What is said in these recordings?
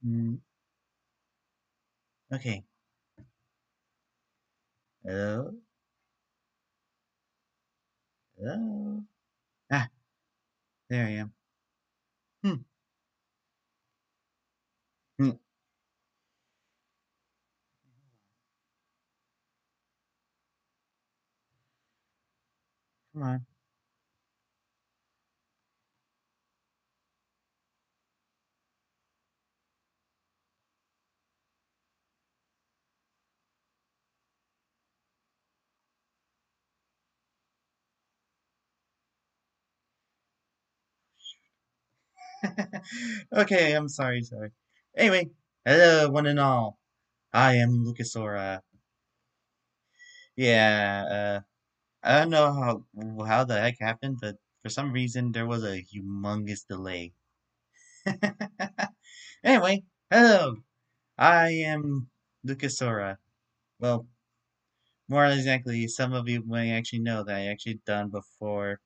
Mm, okay. Hello? Hello? Ah, there I am. Hmm. Hmm. Come on. Okay, I'm sorry. Anyway, hello, one and all. I am Lucasora. Yeah, I don't know how the heck happened, but for some reason there was a humongous delay. Anyway, hello. I am Lucasora. Well, more exactly, some of you may actually know that I actually done before.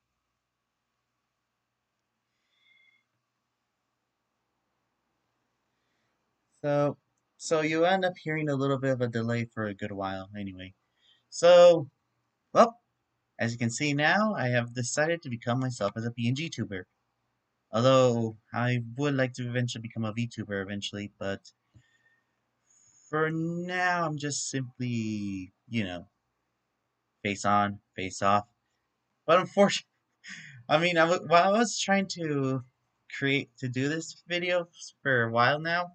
So, so you end up hearing a little bit of a delay for a good while, anyway. So, well, as you can see now, I have decided to become myself as a PNGTuber. Although I would like to eventually become a VTuber eventually, but for now I'm just simply, face on, face off. But unfortunately, while I was trying to do this video for a while now,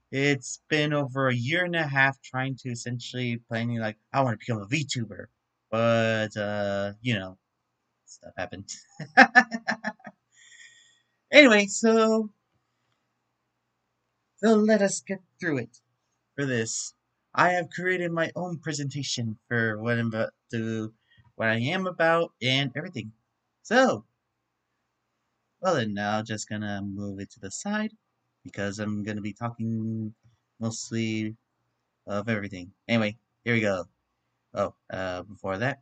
it's been over a year and a half trying to essentially planning like I want to become a VTuber, but stuff happened. Anyway, so let us get through it. For this, I have created my own presentation for what I'm about to, what I am about, and everything. So, well then, now just gonna move it to the side because I'm gonna be talking mostly of everything. Anyway, here we go. Oh, before that,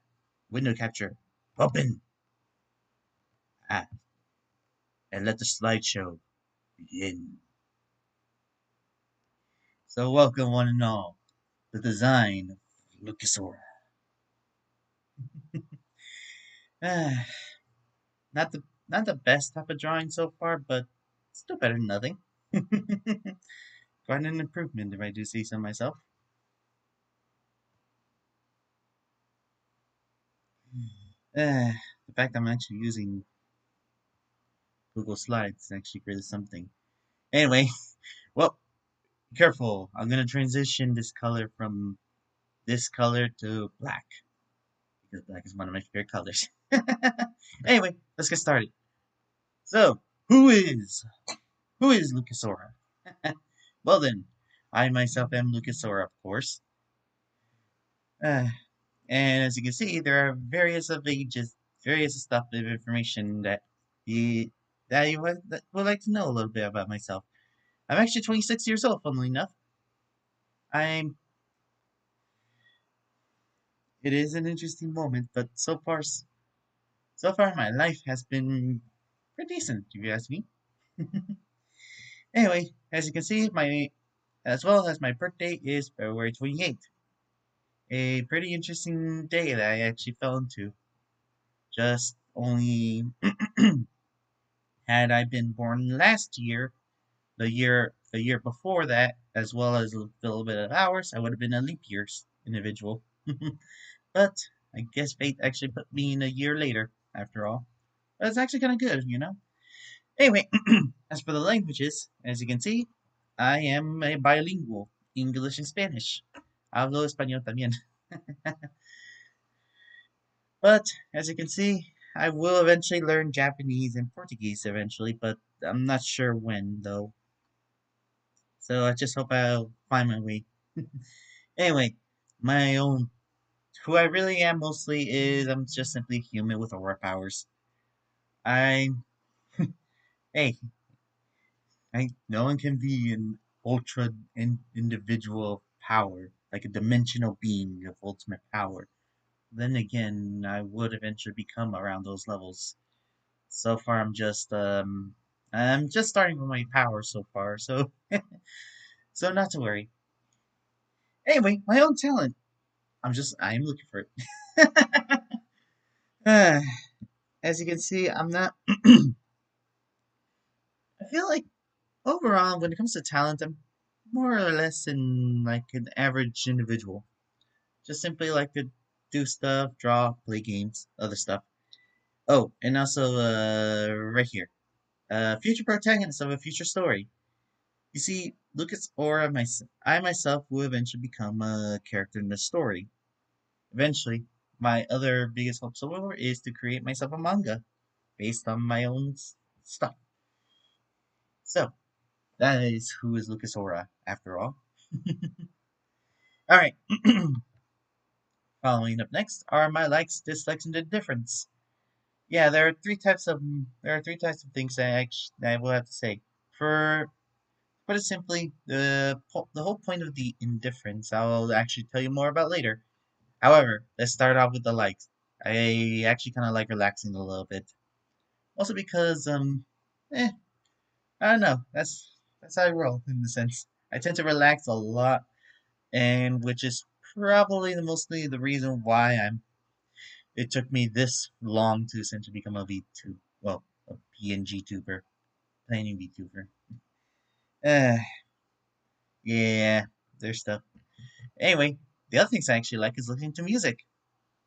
window capture open. Ah, and let the slideshow begin. So, welcome one and all. The design of Lucasora. Ah, not the best type of drawing so far, but still better than nothing. Quite an improvement if I do see so myself. The fact I'm actually using Google Slides is actually really something. Anyway, well, careful. I'm gonna transition this color from this color to black because black is one of my favorite colors. Anyway, let's get started. So, who is who is Lucasora? Well then, I myself am Lucasora, of course. Uh, and as you can see, there are various stuff of information you that would like to know a little bit about myself. I'm actually 26 years old, funnily enough. I'm. It is an interesting moment, but so far my life has been pretty decent, if you ask me. Anyway, as you can see, my as well as my birthday is February 28th. A pretty interesting day that I actually fell into. Just only had I been born last year, the year before that, as well as a little bit of hours, I would have been a leap year's individual. But I guess fate actually put me in a year later, after all. But it's actually kind of good. Anyway, as for the languages, as you can see, I am a bilingual, English and Spanish. Hablo español también. But as you can see, I will eventually learn Japanese and Portuguese eventually, but I'm not sure when though. So I just hope I'll find my way. Anyway, my own who I really am mostly is I'm just simply human with aura powers. I hey, no one can be an individual power, like a dimensional being of ultimate power. Then again, I would eventually become around those levels. So far, I'm just starting with my power so far, so so not to worry. Anyway, my own talent. I'm looking for it. Uh, as you can see, I'm not. I feel like overall, when it comes to talent, I'm more or less in like an average individual. Just simply like to do stuff, draw, play games, other stuff. Oh, and also, right here, future protagonist of a future story. You see, Lucas or I myself will eventually become a character in the story. Eventually, my other biggest hope so far is to create myself a manga based on my own stuff. So, that is who is Lucas Ora, after all. Alright, following up next are my likes, dislikes, and indifference. Yeah, there are three types of things that I will have to say. For put it simply, the whole point of the indifference I'll actually tell you more about later. However, let's start off with the likes. I actually kind of like relaxing a little bit. Also because eh, I don't know. That's how I roll in the sense. I tend to relax a lot, and which is probably mostly the reason why it took me this long to essentially become a VTuber, well, a PNGTuber, planning VTuber. Uh, yeah, there's stuff. Anyway, the other things I actually like is listening to music.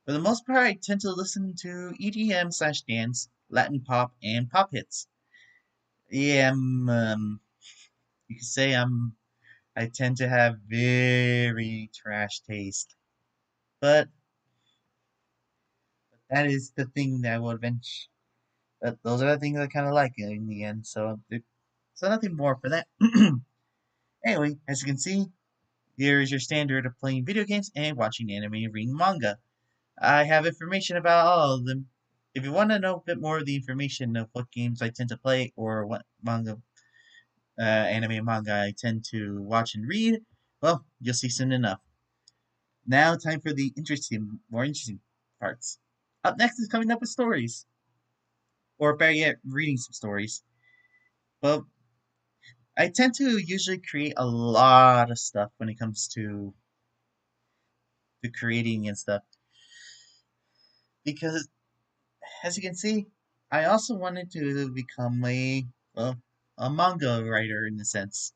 For the most part, I tend to listen to EDM slash dance, Latin pop, and pop hits. Yeah, you could say I tend to have very trash taste, but that is the thing that I will eventually. Those are the things I kind of like in the end. So nothing more for that. Anyway, as you can see, here is your standard of playing video games and watching anime and reading manga. I have information about all of them. If you want to know a bit more of the information of what games I tend to play or what anime and manga I tend to watch and read, well, you'll see soon enough. Now, time for the more interesting parts. Up next is coming up with stories, or better yet, reading some stories. But I tend to usually create a lot of stuff when it comes to creating and stuff because, as you can see, I also wanted to become well, a manga writer in a sense.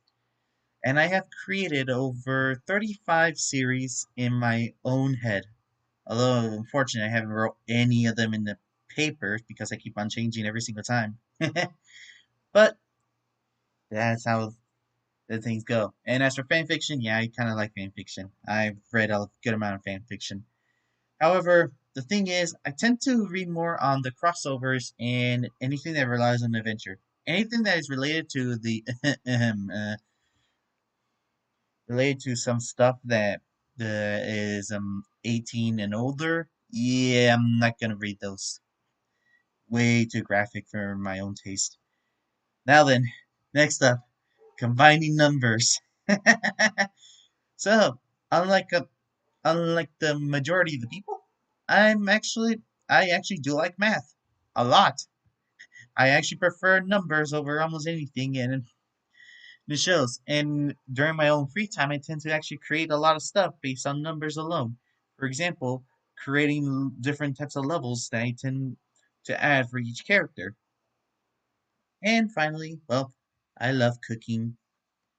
And I have created over 35 series in my own head. Although, unfortunately, I haven't wrote any of them in the papers because I keep on changing every single time. But that's how the things go. And as for fan fiction, yeah, I kind of like fan fiction. I've read a good amount of fan fiction. However, the thing is, I tend to read more on the crossovers and anything that relies on adventure. Anything that is related to the related to some stuff that is 18 and older. Yeah, I'm not gonna read those. Way too graphic for my own taste. Now then, next up, combining numbers. So, unlike unlike the majority of the people, I actually do like math a lot. I actually prefer numbers over almost anything in the shows. And during my own free time, I tend to actually create a lot of stuff based on numbers alone. For example, creating different types of levels that I tend to add for each character. And finally, well, I love cooking.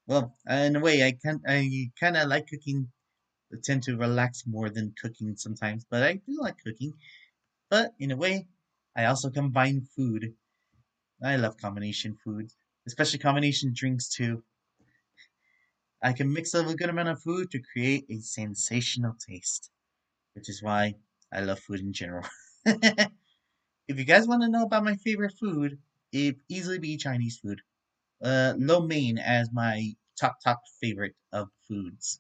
Well, in a way, I kind of like cooking. I tend to relax more than cooking sometimes, but I do like cooking. But in a way, I also combine food. I love combination foods, especially combination drinks too. I can mix up a good amount of food to create a sensational taste, which is why I love food in general. If you guys want to know about my favorite food, it easily be Chinese food. Lo mein as my top favorite of foods.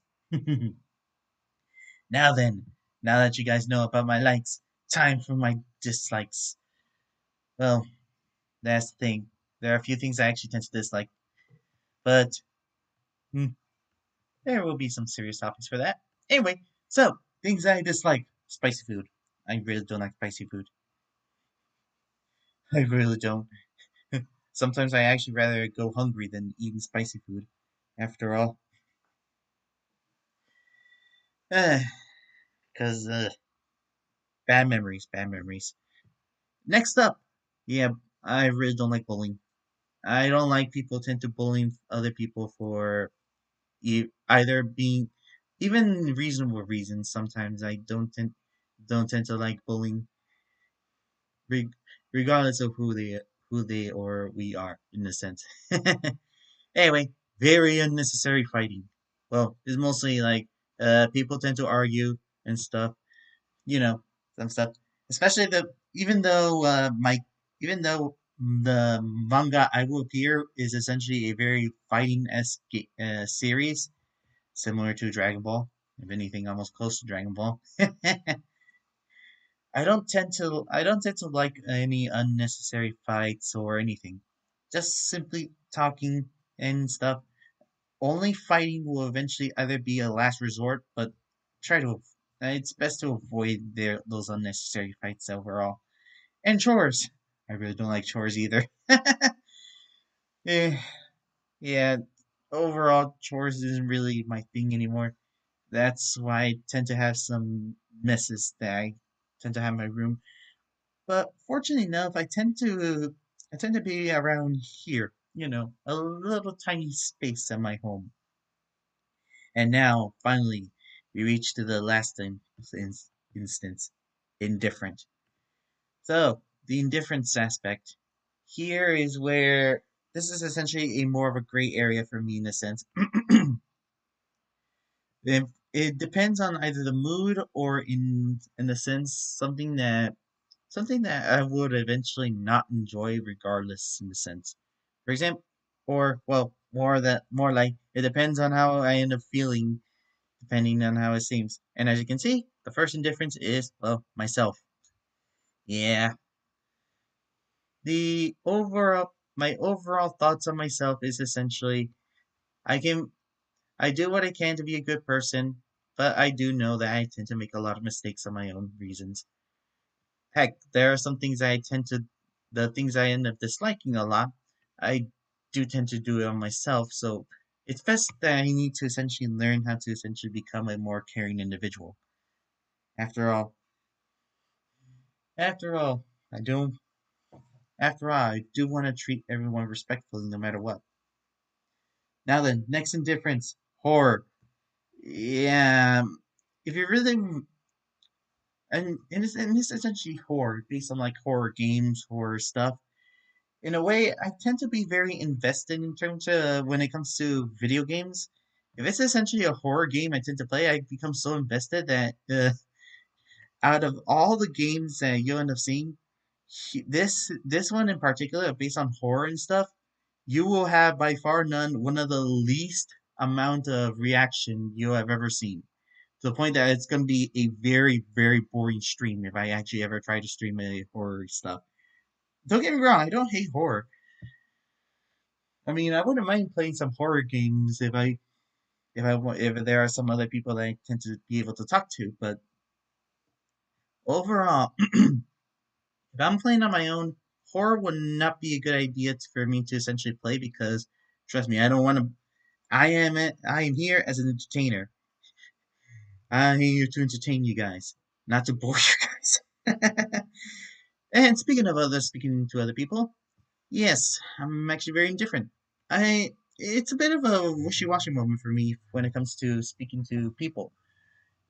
Now then, now that you guys know about my likes, time for my dislikes. Well, that's the thing. There are a few things I actually tend to dislike, but hmm, there will be some serious topics for that. Anyway, so things I dislike: spicy food. I really don't like spicy food. I really don't. Sometimes I actually rather go hungry than eating spicy food. After all, because bad memories, bad memories. Next up, yeah, I really don't like bullying. I don't like people tend to bullying other people for either being even reasonable reasons. Sometimes I don't tend to like bullying, reg- regardless of who they or we are in a sense. Anyway, very unnecessary fighting. Well, it's mostly like people tend to argue and stuff. You know, some stuff. Especially the even though the manga I will appear is essentially a very fighting esque series, similar to Dragon Ball. If anything, almost close to Dragon Ball. I don't tend to like any unnecessary fights or anything. Just simply talking and stuff. Only fighting will eventually either be a last resort, but try to it's best to avoid those unnecessary fights overall. And chores. I really don't like chores either. Eh, yeah, overall chores isn't really my thing anymore. That's why I tend to have some messes that I tend to have in my room. But fortunately enough, I tend to be around here, a little tiny space in my home. And now, finally, we reach to the last instance, indifferent. So, the indifference aspect. Here is where this is essentially a more of a gray area for me in a sense. It depends on either the mood or in a sense something that I would eventually not enjoy regardless in a sense. For example, or well, more like it depends on how I end up feeling depending on how it seems. And as you can see, the first indifference is well, myself. Yeah. The overall my overall thoughts on myself is essentially I can I do what I can to be a good person, but I do know that I tend to make a lot of mistakes on my own reasons. Heck, there are some things the things I end up disliking a lot, I do tend to do it on myself, so it's best that I need to essentially learn how to essentially become a more caring individual. After all, after all, I do, after all, I do want to treat everyone respectfully no matter what. Now then, next indifference, horror. Yeah, if you really and it's essentially horror based on like horror games, horror stuff. In a way, I tend to be very invested in terms of when it comes to video games. If it's essentially a horror game I tend to play, I become so invested that out of all the games that you'll end up seeing, this one in particular, based on horror and stuff, you will have by far none one of the least amount of reaction you have ever seen. To the point that it's going to be a very, very boring stream if I actually ever try to stream a horror stuff. Don't get me wrong, I don't hate horror. I mean, I wouldn't mind playing some horror games if there are some other people that I tend to be able to talk to. But overall, if I'm playing on my own, horror would not be a good idea for me to essentially play because, trust me, I don't want to. I am here as an entertainer. I'm here to entertain you guys, not to bore you guys. And speaking to other people, yes, I'm actually very indifferent. It's a bit of a wishy-washy moment for me when it comes to speaking to people.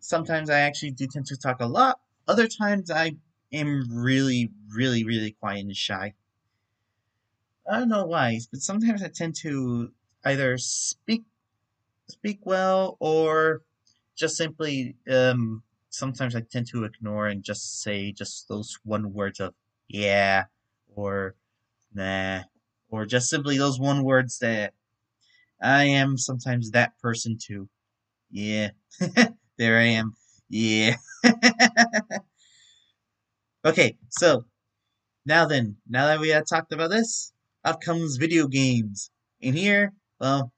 Sometimes I actually do tend to talk a lot. Other times I am really, really, really quiet and shy. I don't know why, but sometimes I tend to either speak well or just simply sometimes I tend to ignore and just say just those one words of yeah or nah or just simply those one words that I am sometimes that person too. Yeah. There I am. Yeah. Okay, so now that we had talked about this, up comes video games. In here, well,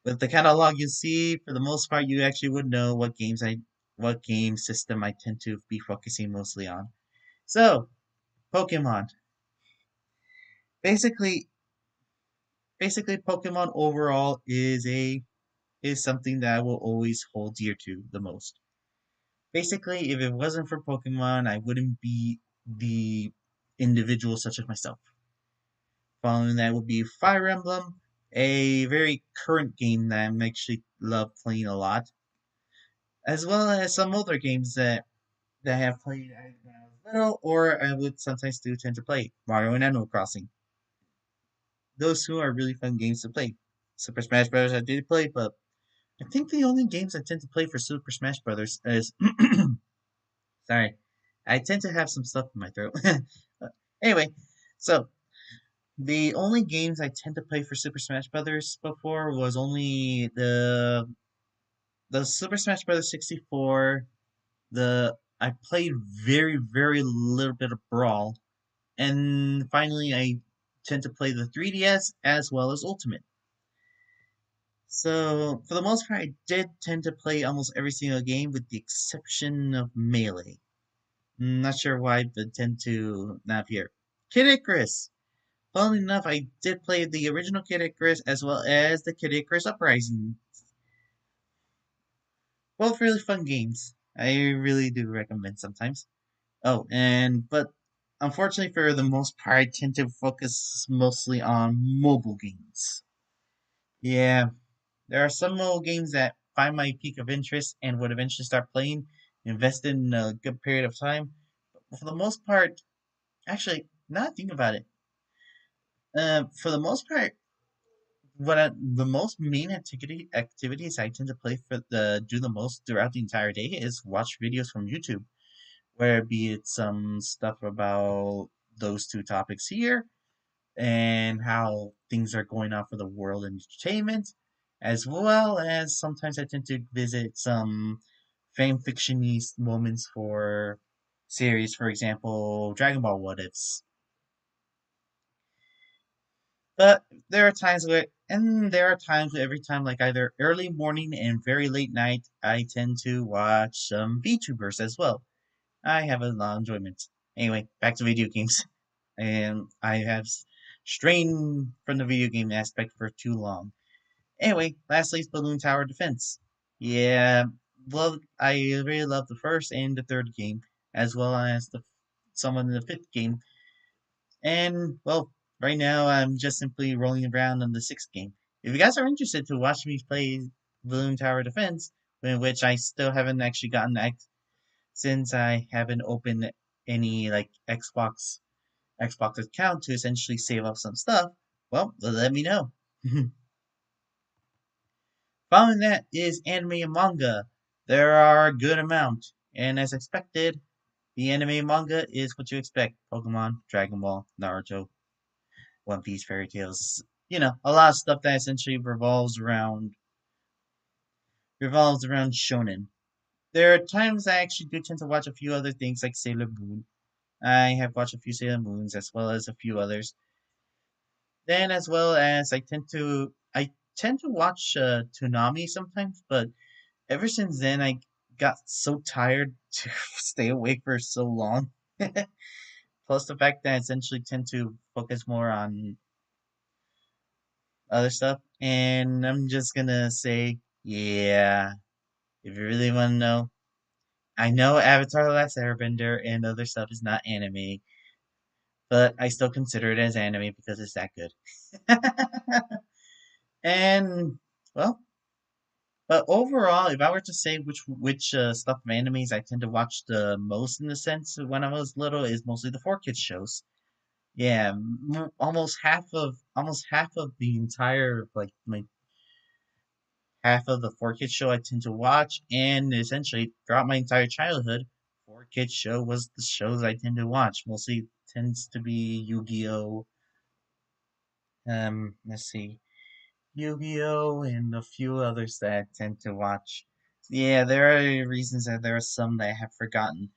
with the catalog you see, for the most part, you actually would know what game system I tend to be focusing mostly on. So, Pokemon. Basically, basically, Pokemon overall is something that I will always hold dear to the most. Basically, if it wasn't for Pokemon, I wouldn't be the individual such as myself. Following that would be Fire Emblem, a very current game that I'm actually love playing a lot, as well as some older games that I have played either when I was little or I would sometimes do tend to play. Mario and Animal Crossing. Those two are really fun games to play. Super Smash Bros. I did play, but I think the only games I tend to play for Super Smash Brothers is sorry, I tend to have some stuff in my throat. But anyway, so the only games I tend to play for Super Smash Brothers before was only the Super Smash Brothers 64. The I played very little bit of Brawl, and finally I tend to play the 3DS as well as Ultimate. So for the most part, I did tend to play almost every single game with the exception of Melee. Not sure why, but tend to not here. Kid Icarus. Funnily enough, I did play the original Kid Icarus as well as the Kid Icarus Uprising. Both really fun games. I really do recommend sometimes. Oh, but unfortunately for the most part, I tend to focus mostly on mobile games. Yeah, there are some mobile games that find my peak of interest and would eventually start playing, invest in a good period of time. But for the most part, actually, now that I think about it, for the most part, the most main activities I tend to play for the do the most throughout the entire day is watch videos from YouTube, where be it some stuff about those two topics here and how things are going on for the world and entertainment, as well as sometimes I tend to visit some fan fictionist moments for series, for example, Dragon Ball What Ifs. But there are times where every time, like either early morning and very late night, I tend to watch some VTubers as well. I have a lot of enjoyment. Anyway, back to video games. And I have strained from the video game aspect for too long. Anyway, lastly, Balloon Tower Defense. Yeah, I really love the first and the third game, as well as the someone in the fifth game. And well, right now I'm just simply rolling around on the sixth game. If you guys are interested to watch me play Balloon Tower Defense, in which I still haven't actually gotten since I haven't opened any like Xbox account to essentially save up some stuff, well, let me know. Following that is anime and manga. There are a good amount, and as expected, the anime and manga is what you expect: Pokemon, Dragon Ball, Naruto, One Piece, Fairy Tales. You know, a lot of stuff that essentially revolves around shonen. There are times I actually do tend to watch a few other things like Sailor Moon. I have watched a few Sailor Moons as well as a few others. Then as well as I tend to watch Toonami sometimes, but ever since then I got so tired to stay awake for so long. Plus the fact that I essentially tend to focus more on other stuff, and I'm just gonna say, yeah, if you really want to know, I know Avatar: The Last Airbender and other stuff is not anime, but I still consider it as anime because it's that good. And well, but overall, if I were to say which stuff of animes I tend to watch the most in the sense when I was little is mostly the 4 Kids shows. Yeah, almost half of the entire like my half of the 4 Kids show I tend to watch, and essentially throughout my entire childhood, 4 Kids show was the shows I tend to watch. Mostly tends to be Yu-Gi-Oh. Let's see, Yu-Gi-Oh and a few others that I tend to watch. Yeah, there are reasons that there are some that I have forgotten.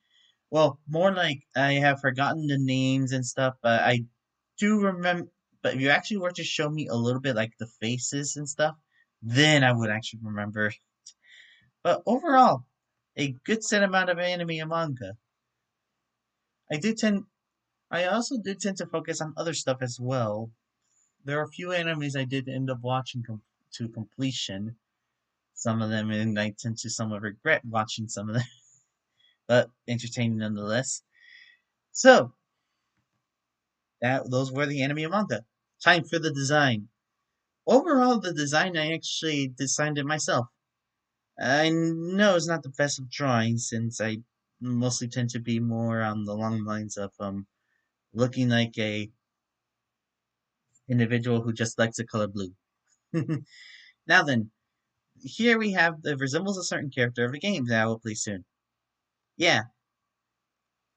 Well, more like I have forgotten the names and stuff, but I do remember. But if you actually were to show me a little bit like the faces and stuff, then I would actually remember. But overall, a good set amount of anime and manga. I do tend I also did tend to focus on other stuff as well. There are a few animes I did end up watching to completion. Some of them, and I tend to somewhat regret watching some of them, but entertaining nonetheless. So, those were the anime and manga. Time for the design. Overall, the design I actually designed it myself. I know it's not the best of drawings since I mostly tend to be more on the long lines of looking like a individual who just likes the color blue. Now then, here we have the resembles a certain character of a game that I will play soon. Yeah,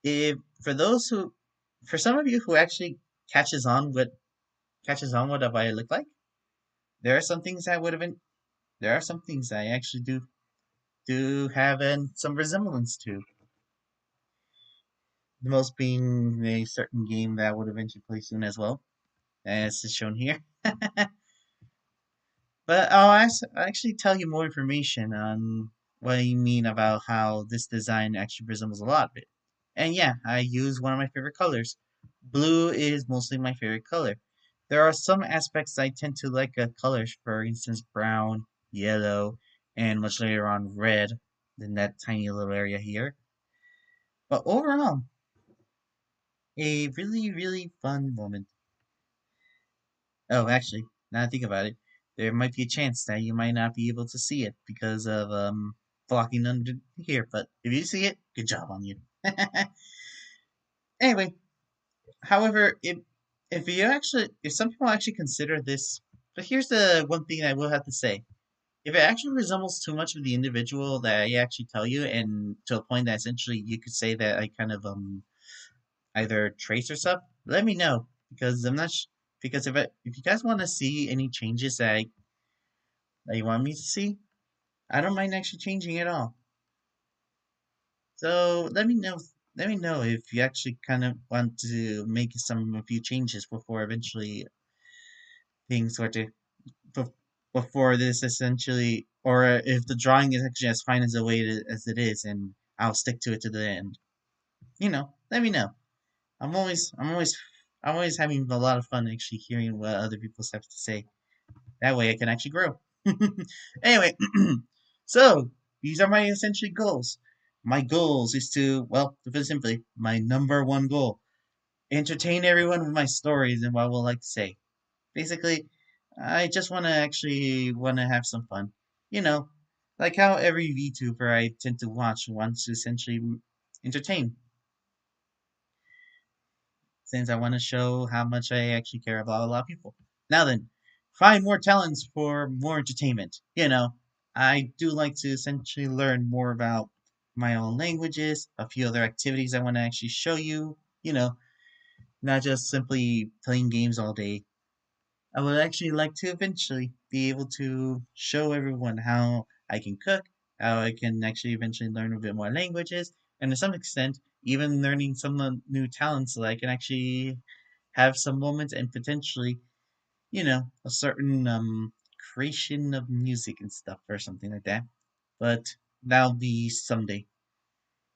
if for those who, for some of you who actually catches on what I look like, there are some things I would have been. There are some things I actually do have some resemblance to. The most being a certain game that I would eventually play soon as well, as is shown here. But I'll actually tell you more information on what I mean about how this design actually resembles a lot of it. And yeah, I use one of my favorite colors. Blue is mostly my favorite color. There are some aspects I tend to like colors, for instance, brown, yellow, and much later on red, in that tiny little area here. But overall, a really, really fun moment. Oh, actually, now I think about it, there might be a chance that you might not be able to see it because of blocking under here. But if you see it, good job on you. Anyway, however, if some people actually consider this, but here's the one thing I will have to say: if it actually resembles too much of the individual that I actually tell you, and to a point that essentially you could say that I kind of either trace or stuff, let me know because I'm not. Because if you guys want to see any changes that you want me to see, I don't mind actually changing it all. So let me know. Let me know if you actually kind of want to make a few changes before eventually things were to bef- before this essentially, or if the drawing is actually as fine as the way as it is, and I'll stick to it to the end. Let me know. I'm always, I'm always, I'm always having a lot of fun actually hearing what other people have to say. That way I can actually grow. Anyway, so these are my essentially goals. My goals is to, well, to put it simply, my number one goal: entertain everyone with my stories and what I would like to say. Basically, I just want to have some fun. You know, like how every VTuber I tend to watch wants to essentially entertain, since I want to show how much I actually care about a lot of people. Now then, find more talents for more entertainment. I do like to essentially learn more about my own languages, a few other activities I want to actually show you, not just simply playing games all day. I would actually like to eventually be able to show everyone how I can cook, how I can actually eventually learn a bit more languages, and to some extent, even learning some new talents so that I can actually have some moments and potentially, a certain creation of music and stuff or something like that. But that'll be someday.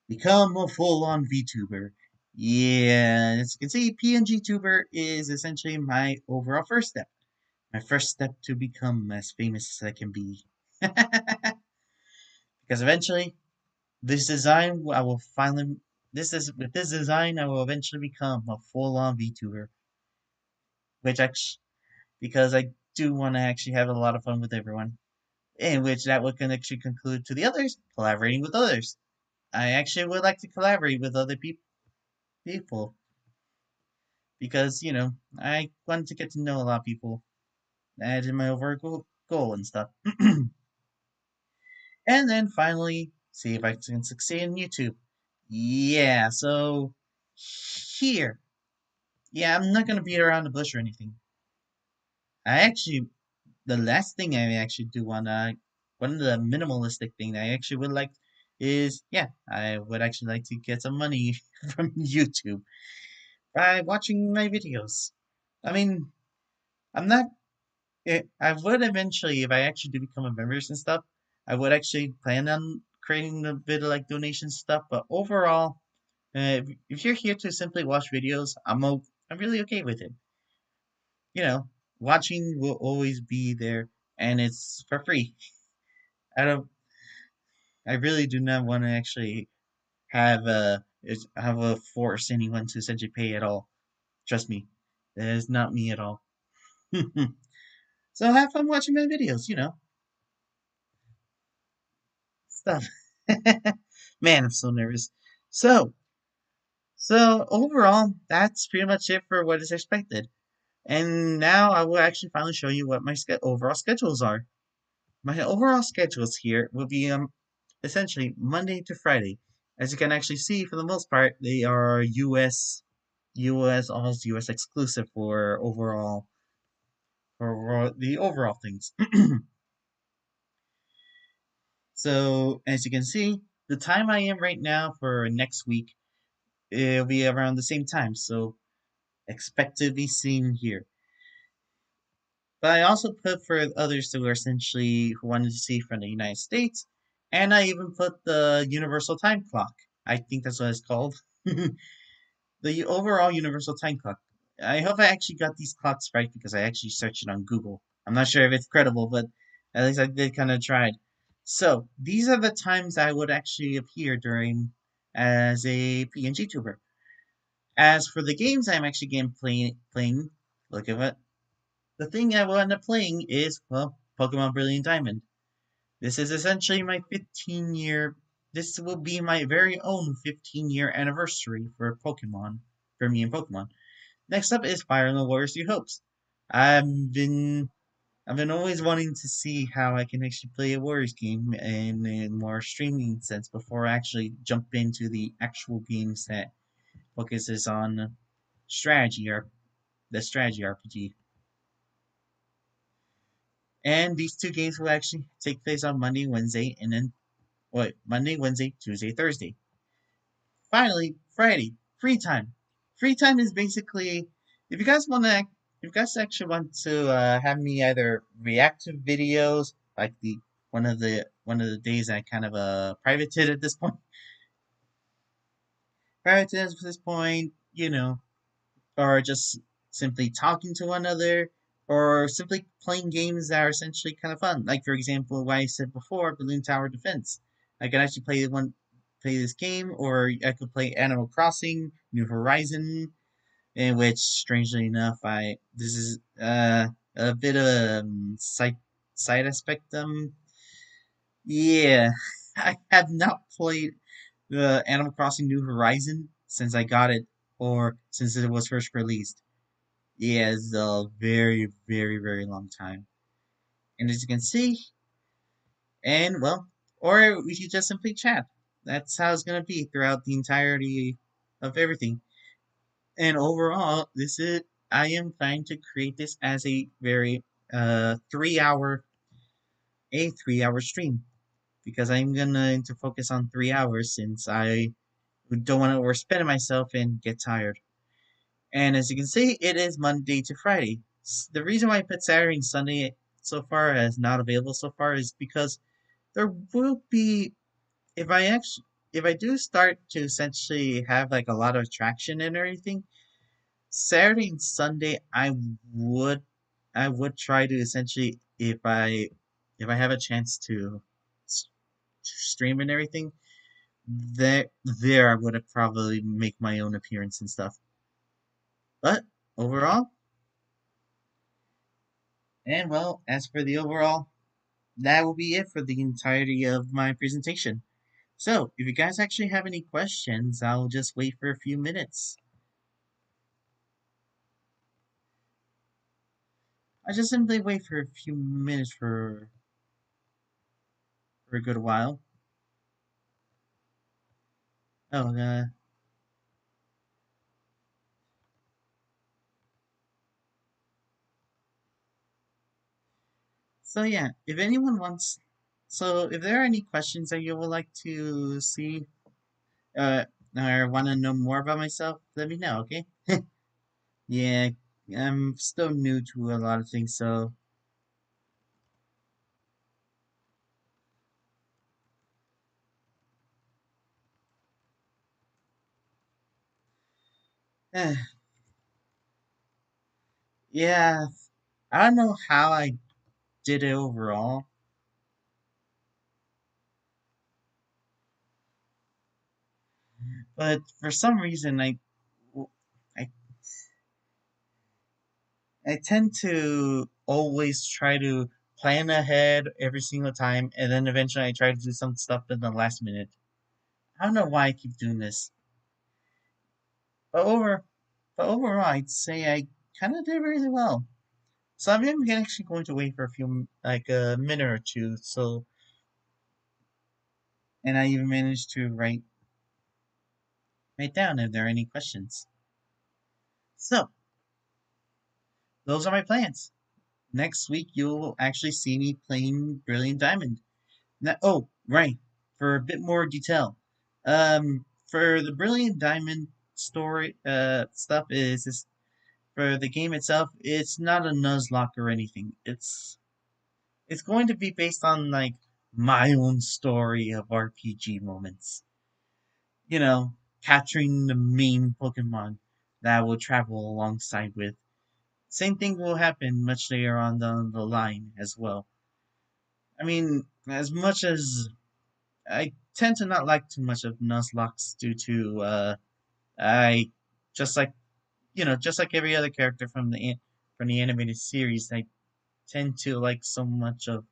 Become a full-on VTuber. Yeah, as you can see, PNGTuber is essentially my overall first step. My first step to become as famous as I can be. Because eventually, this design, I will finally. This is with this design, I will eventually become a full-on VTuber. Which actually, because I do want to actually have a lot of fun with everyone. In which that would can actually conclude to the others, collaborating with others. I actually would like to collaborate with other people because, I want to get to know a lot of people. That is my overall goal and stuff. And then finally, see if I can succeed in YouTube. Yeah, so here. Yeah, I'm not gonna beat around the bush or anything. I actually, the last thing I actually do want to, one of the minimalistic thing I actually would like is, yeah, I would actually like to get some money from YouTube by watching my videos. I mean, I'm not, I would eventually, if I actually do become a member and stuff, I would actually plan on creating a bit of like donation stuff, but overall, If you're here to simply watch videos, I'm really okay with it. You know, watching will always be there, and it's for free. I don't. I really do not want to actually have a force anyone to essentially pay at all. Trust me, that is not me at all. So have fun watching my videos. Stuff. Man, I'm so nervous. So, so overall, that's pretty much it for what is expected. And now I will actually finally show you what my overall schedules are. My overall schedules here will be essentially Monday to Friday. As you can actually see, for the most part, they are almost US exclusive for the overall things. So as you can see, the time I am right now for next week, it'll be around the same time. So expect to be seen here. But I also put for others who are essentially who wanted to see from the United States, and I even put the universal time clock. I think that's what it's called. The overall universal time clock. I hope I actually got these clocks right because I actually searched it on Google. I'm not sure if it's credible, but at least I did kind of tried. So these are the times I would actually appear during as a PNG tuber. As for the games I'm actually playing, look at what the thing I will end up playing is, well, Pokemon Brilliant Diamond. This is essentially my 15-year. This will be my very own 15-year anniversary for Pokemon, for me and Pokemon. Next up is Fire Emblem Warriors New Hopes. I've been I've been always wanting to see how I can actually play a Warriors game in a more streaming sense before I actually jump into the actual games that focuses on strategy or the strategy RPG. And these two games will actually take place on Monday, Wednesday, and then Monday, Wednesday, Tuesday, Thursday. Finally, Friday, free time. Free time is basically if you guys want to, if you guys actually want to have me either react to videos like the one of the days I kind of privated at this point, privated at this point, or just simply talking to one another, or simply playing games that are essentially kind of fun. Like for example, what I said before, Balloon Tower Defense. I can actually play this game, or I could play Animal Crossing, New Horizon, in which, strangely enough, I this is a bit of a side aspect. Yeah, I have not played the Animal Crossing New Horizon since I got it, or since it was first released. Yeah, it's a very, very, very long time. And as you can see, and well, or we should just simply chat. That's how it's gonna be throughout the entirety of everything. And overall, this is I am planning to create this as a very 3 hour 3 hour stream because I'm gonna to focus on 3 hours since I don't want to overspend myself and get tired. And as you can see, it is Monday to Friday. The reason why I put Saturday and Sunday so far as not available so far is because there will be if I do start to essentially have like a lot of traction and everything, Saturday and Sunday would I would try to essentially if I have a chance to stream and everything, there I would have probably make my own appearance and stuff. But overall, and well, as for the overall, that will be it for the entirety of my presentation. So, if you guys actually have any questions, I'll just wait for a few minutes. I just simply wait for a few minutes for a good while. Oh, so yeah, if anyone wants, so if there are any questions that you would like to see, uh, or want to know more about myself, let me know, okay? Yeah, I'm still new to a lot of things, so Eh, yeah, I don't know how I did it overall, but for some reason I I tend to always try to plan ahead every single time, and then eventually I try to do some stuff in the last minute. I don't know why I keep doing this, but overall, I'd say I kind of did really well. So I'm actually going to wait for like a minute or two. So, and I even managed to write down if there are any questions. So those are my plans. Next week, you'll actually see me playing Brilliant Diamond. Oh, right. For a bit more detail, for the Brilliant Diamond story, stuff is for the game itself. It's not a Nuzlocke or anything. It's going to be based on like my own story of RPG moments. You know, capturing the main Pokemon that I will travel alongside with. Same thing will happen much later on down the line as well. I mean, as much as I tend to not like too much of Nuzlocke due to I just like just like every other character from from the animated series, I tend to like so much of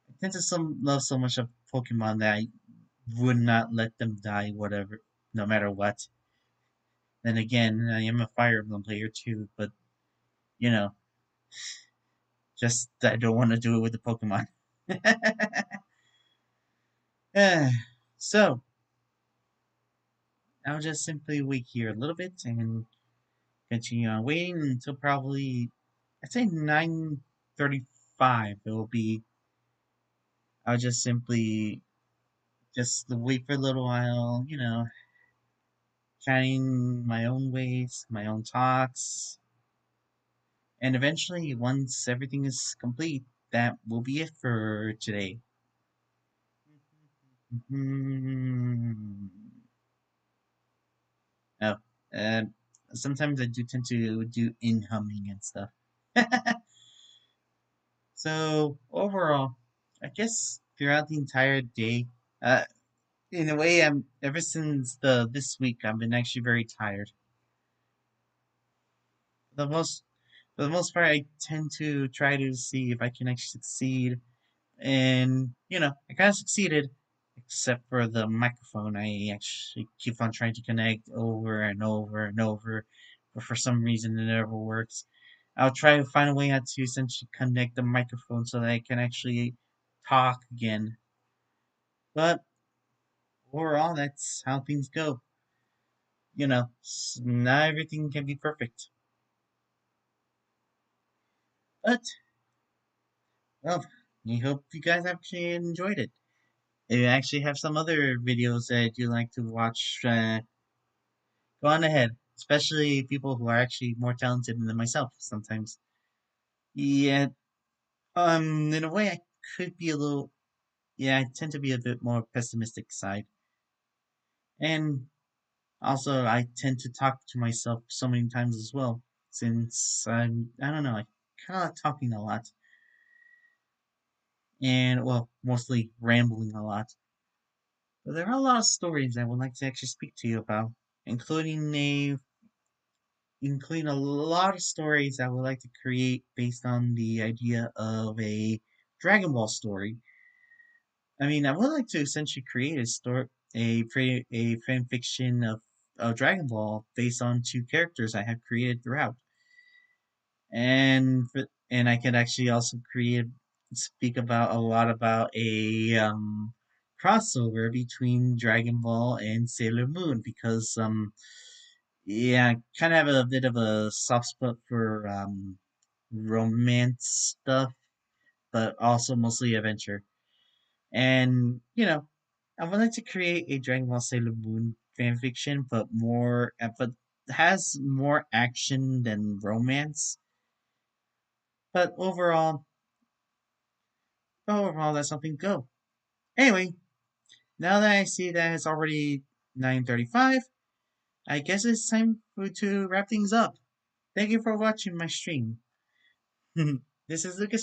I tend to love so much of Pokemon that I would not let them die, whatever, no matter what. Then again, I am a Fire Emblem player too, but you know, just I don't want to do it with the Pokemon. So I'll just simply wait here a little bit and continue on waiting until probably I'd say 9:35. It will be. I'll just simply just wait for a little while, chatting my own ways, my own talks, and eventually, once everything is complete, that will be it for today. Hmm. Oh, uh, sometimes I do tend to do in humming and stuff. So overall, I guess throughout the entire day, uh, in a way, I'm ever since the this week, I've been actually very tired. The most, for the most part, I tend to try to see if I can actually succeed, and I kind of succeeded, except for the microphone. I actually keep on trying to connect over and over and over, but for some reason it never works. I'll try to find a way how to essentially connect the microphone so that I can actually talk again. But overall, that's how things go. Not everything can be perfect. But, well, I hope you guys actually enjoyed it. If you actually have some other videos that you like to watch, go on ahead. Especially people who are actually more talented than myself sometimes. Yeah, in a way, I could be a little. Yeah, I tend to be a bit more pessimistic side. And also, I tend to talk to myself so many times as well, since I don't know, I kind of like talking a lot, and well, mostly rambling a lot. But there are a lot of stories I would like to actually speak to you about, including a lot of stories I would like to create based on the idea of a Dragon Ball story. I mean, I would like to essentially create a fan fiction of Dragon Ball based on two characters I have created throughout. And I could actually also speak about a lot about a crossover between Dragon Ball and Sailor Moon because yeah, I kind of have a bit of a soft spot for romance stuff, but also mostly adventure. And I would like to create a Dragon Ball Sailor Moon fanfiction, but has more action than romance. But overall, that's something go. Anyway, now that I see that it's already 9:35, I guess it's time to wrap things up. Thank you for watching my stream. This is Lucas